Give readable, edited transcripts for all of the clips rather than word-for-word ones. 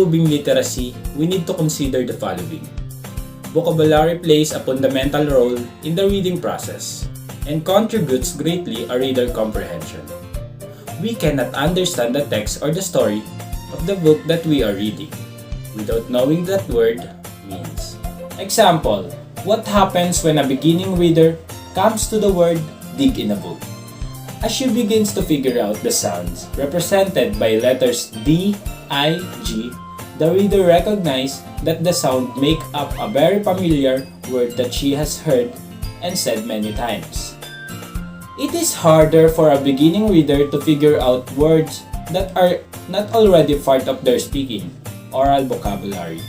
improving literacy, we need to consider the following. Vocabulary plays a fundamental role in the reading process and contributes greatly to reader comprehension. We cannot understand the text or the story of the book that we are reading without knowing that word means. Example, what happens when a beginning reader comes to the word dig in a book? As she begins to figure out the sounds represented by letters D, I, G, the reader recognizes that the sound make up a very familiar word that she has heard and said many times. It is harder for a beginning reader to figure out words that are not already part of their speaking, oral vocabulary.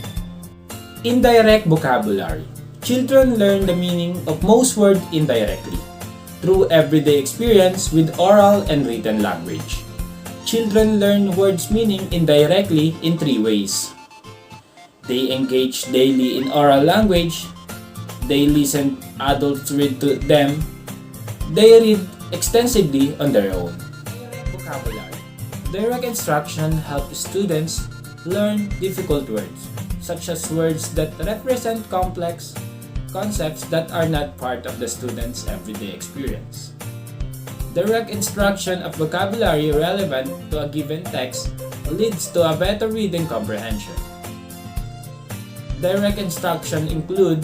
Indirect vocabulary. Children learn the meaning of most words indirectly, through everyday experience with oral and written language. Children learn words' meaning indirectly in 3 ways. They engage daily in oral language, they listen adults read to them, they read extensively on their own. Vocabulary. Direct instruction helps students learn difficult words, such as words that represent complex concepts that are not part of the student's everyday experience. Direct instruction of vocabulary relevant to a given text leads to a better reading comprehension. Direct instruction include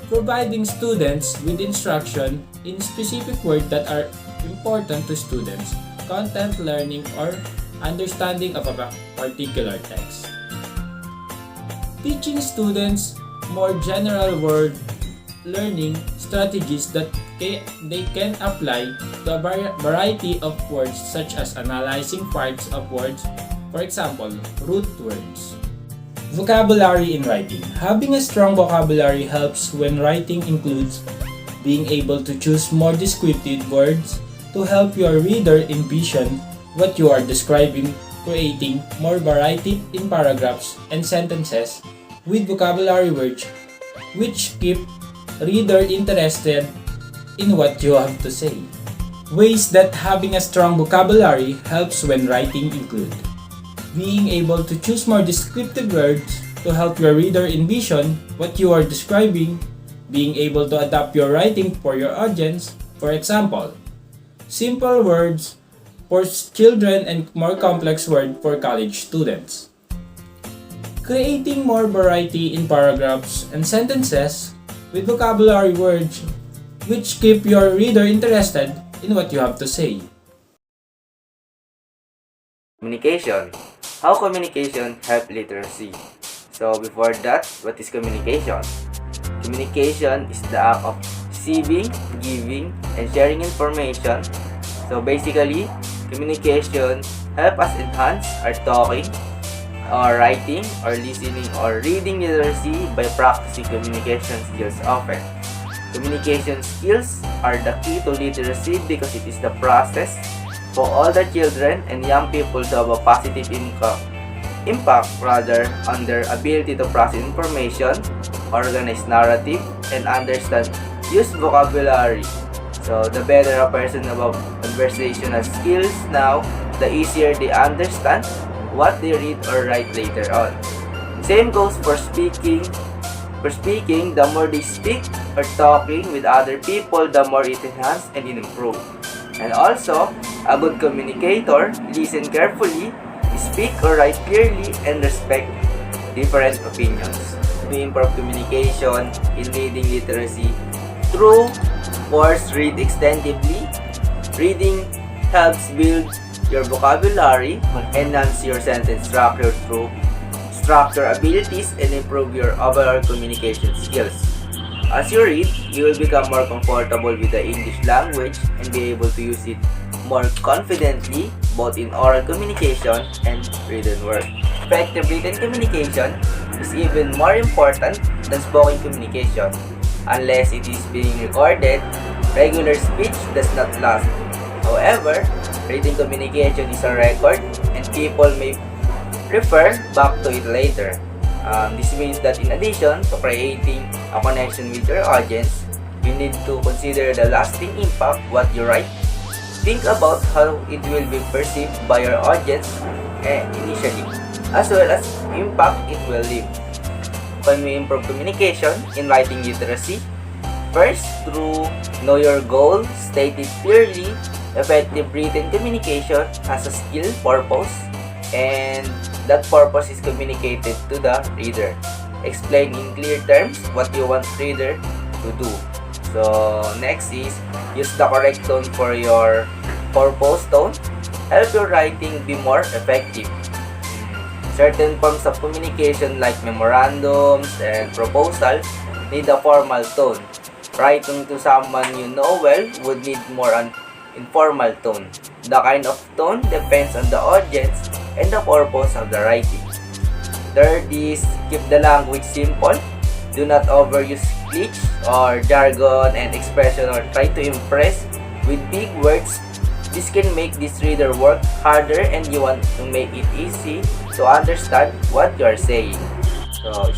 providing students with instruction in specific words that are important to students' content learning or understanding of a particular text. Teaching students more general word learning strategies that they can apply to a variety of words, such as analyzing parts of words, for example, root words. Vocabulary in writing. Having a strong vocabulary helps when writing includes being able to choose more descriptive words to help your reader envision what you are describing, creating more variety in paragraphs and sentences with vocabulary words which keep reader interested in what you have to say. Ways that having a strong vocabulary helps when writing include being able to choose more descriptive words to help your reader envision what you are describing, being able to adapt your writing for your audience, for example, simple words for children and more complex words for college students. Creating more variety in paragraphs and sentences with vocabulary words which keep your reader interested in what you have to say. Communication. How communication help literacy? So before that, what is communication? Communication is the act of receiving, giving, and sharing information. So basically, communication help us enhance our talking, or writing, or listening, or reading literacy by practicing communication skills often. Communication skills are the key to literacy because it is the process for all the children and young people to have a positive impact on their ability to process information, organize narrative, and understand use vocabulary. So the better a person about conversational skills now, the easier they understand what they read or write later on. Same goes for speaking. For speaking, the more they speak or talking with other people, the more it enhances and it improves. And also, a good communicator listen carefully, speak or write clearly, and respect different opinions. To improve communication in reading literacy through course read extensively. Reading helps build your vocabulary, enhance your sentence structure through structure abilities, and improve your overall communication skills. As you read, you will become more comfortable with the English language and be able to use it more confidently both in oral communication and written work. Effective written communication is even more important than spoken communication. Unless it is being recorded, regular speech does not last. However, written communication is a record and people may refer back to it later. This means that in addition to creating a connection with your audience, you need to consider the lasting impact what you write. Think about how it will be perceived by your audience initially. as well as impact it will leave. Can we improve communication in writing literacy? First, through know your goal, state it clearly. Effective written communication has a skill, purpose, and that purpose is communicated to the reader. Explain in clear terms what you want reader to do. So next is use the correct tone for your purpose tone. Help your writing be more effective. Certain forms of communication like memorandums and proposal need a formal tone. Writing to someone you know well would need more an informal tone. The kind of tone depends on the audience and the purpose of the writing. Third is keep the language simple. Do not overuse glitch or jargon and expression or try to impress with big words. This can make this reader work harder and you want to make it easy to understand what you are saying. So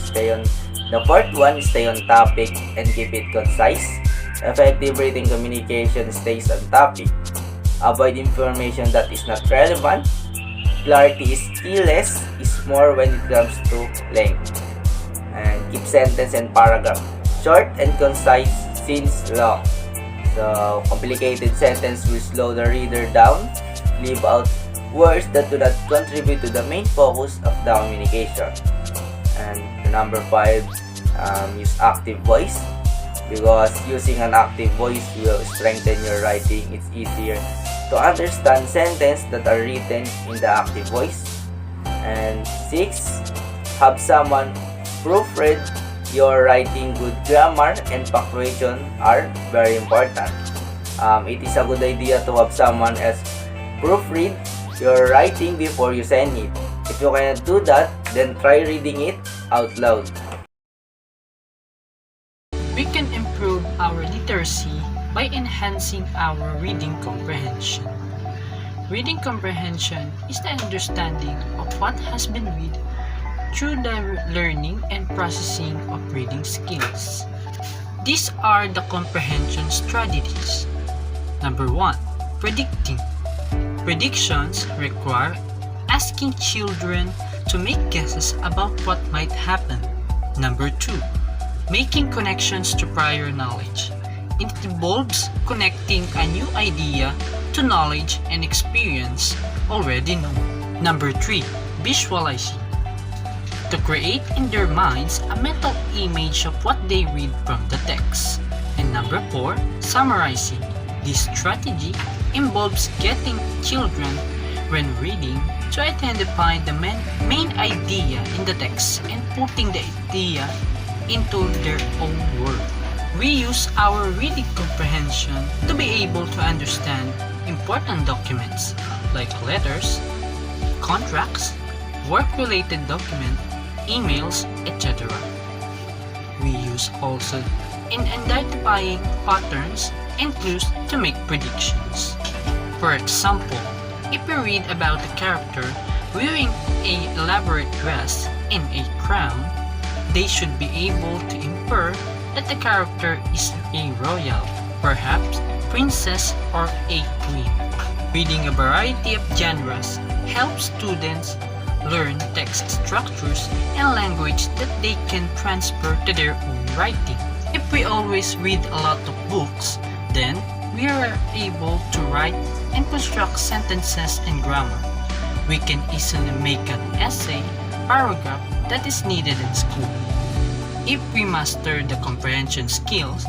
the fourth one, stay on topic and keep it concise. Effective written communication stays on topic. Avoid information that is not relevant. Clarity is key, less is more when it comes to length. And keep sentence and paragraph short and concise since long. So complicated sentence will slow the reader down. Leave out words that do not contribute to the main focus of the communication. And number 5, use active voice, because using an active voice will strengthen your writing. It's easier to understand sentences that are written in the active voice. And 6, have someone proofread your writing. Good grammar and punctuation are very important. It is a good idea to have someone else proofread your writing before you send it. If you cannot do that, then try reading it out loud. We can improve our literacy by enhancing our reading comprehension. Reading comprehension is the understanding of what has been read through the learning and processing of reading skills. These are the comprehension strategies. Number 1. Predicting. Predictions require asking children to make guesses about what might happen. Number 2. Making connections to prior knowledge. It involves connecting a new idea to knowledge and experience already known. Number 3. Visualizing. To create in their minds a mental image of what they read from the text. And number 4. Summarizing. This strategy involves getting children, when reading, to identify the main idea in the text and putting the idea into their own word. We use our reading comprehension to be able to understand important documents like letters, contracts, work-related documents, emails, etc. We use also in identifying patterns and clues to make predictions. For example, if we read about a character wearing an elaborate dress and a crown, they should be able to infer that the character is a royal, perhaps princess or a queen. Reading a variety of genres helps students learn text structures and language that they can transfer to their own writing. If we always read a lot of books, then we are able to write and construct sentences and grammar. We can easily make an essay, paragraph that is needed in school. If we master the comprehension skills,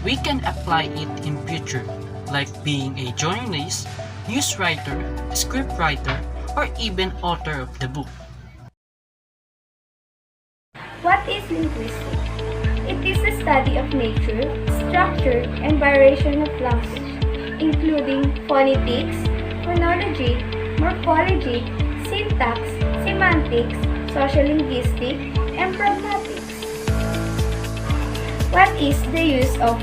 we can apply it in future, like being a journalist, news writer, script writer, or even author of the book. What is linguistics? It is the study of nature, structure, and variation of language, including phonetics, phonology, morphology, syntax, semantics, sociolinguistics, and pragmatics. What is the use of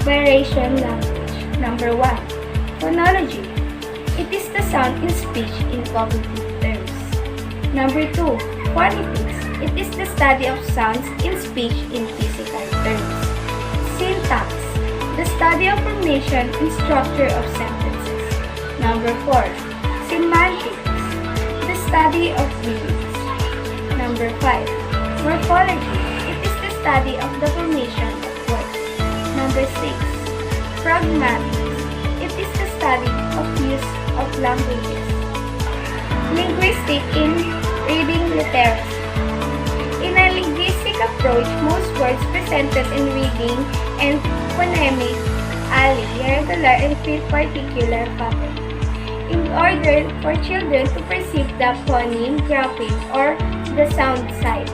variation language? Number 1. Phonology. It is the sound in speech in cognitive terms. Number 2. Phonetics. It is the study of sounds in speech in physical terms. Syntax. The study of formation and structure of sentences. Number 4. Semantics. The study of meanings. Number 5. Morphology. It is the study of the formation of words. Number 6. Pragmatics. It is the study of use of languages. Linguistic in reading literacy. In a linguistic approach, most words presented in reading and phonemic regular and fit particular pattern. In order for children to perceive the phoneme, grapheme, or the sound side.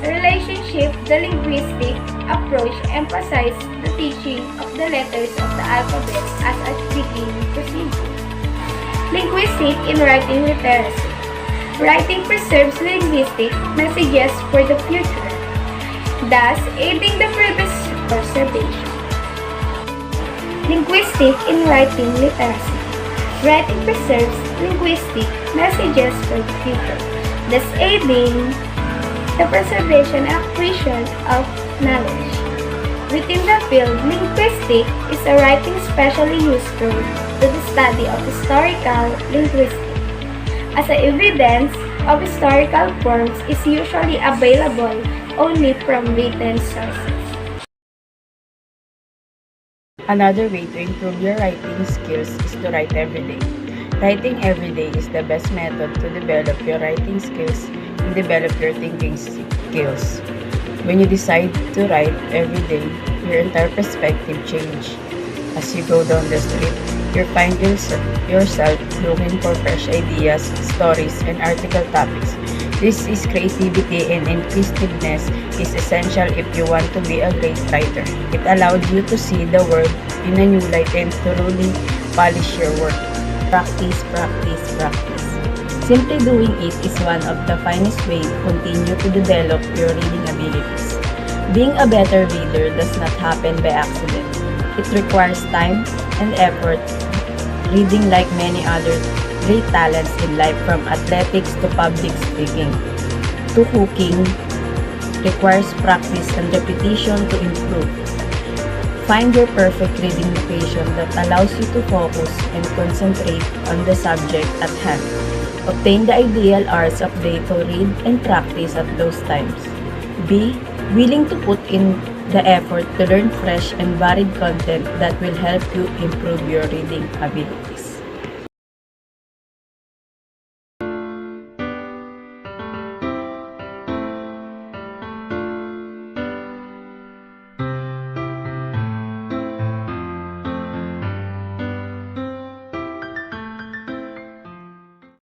Relationship, the linguistic approach emphasizes the teaching of the letters of the alphabet as a beginning procedure. Linguistic in writing literacy. Writing preserves linguistic messages for the future, thus aiding the preservation. Linguistic in writing literacy. Writing preserves linguistic messages for the future, thus aiding the preservation and acquisition of knowledge. Within the field, linguistics is a writing specially useful to the study of historical linguistics, as the evidence of historical forms is usually available only from written sources. Another way to improve your writing skills is to write every day. Writing every day is the best method to develop your writing skills and develop your thinking skills. When you decide to write every day, your entire perspective changes. As you go down the street, you find yourself looking for fresh ideas, stories, and article topics. This is creativity, and inquisitiveness is essential if you want to be a great writer. It allows you to see the world in a new light and to really polish your work. Practice, practice, practice. Simply doing it is one of the finest ways to continue to develop your reading abilities. Being a better reader does not happen by accident. It requires time and effort. Reading, like many other great talents in life, from athletics to public speaking to cooking, requires practice and repetition to improve. Find your perfect reading location that allows you to focus and concentrate on the subject at hand. Obtain the ideal hours of day to read and practice at those times. Be willing to put in the effort to learn fresh and varied content that will help you improve your reading ability.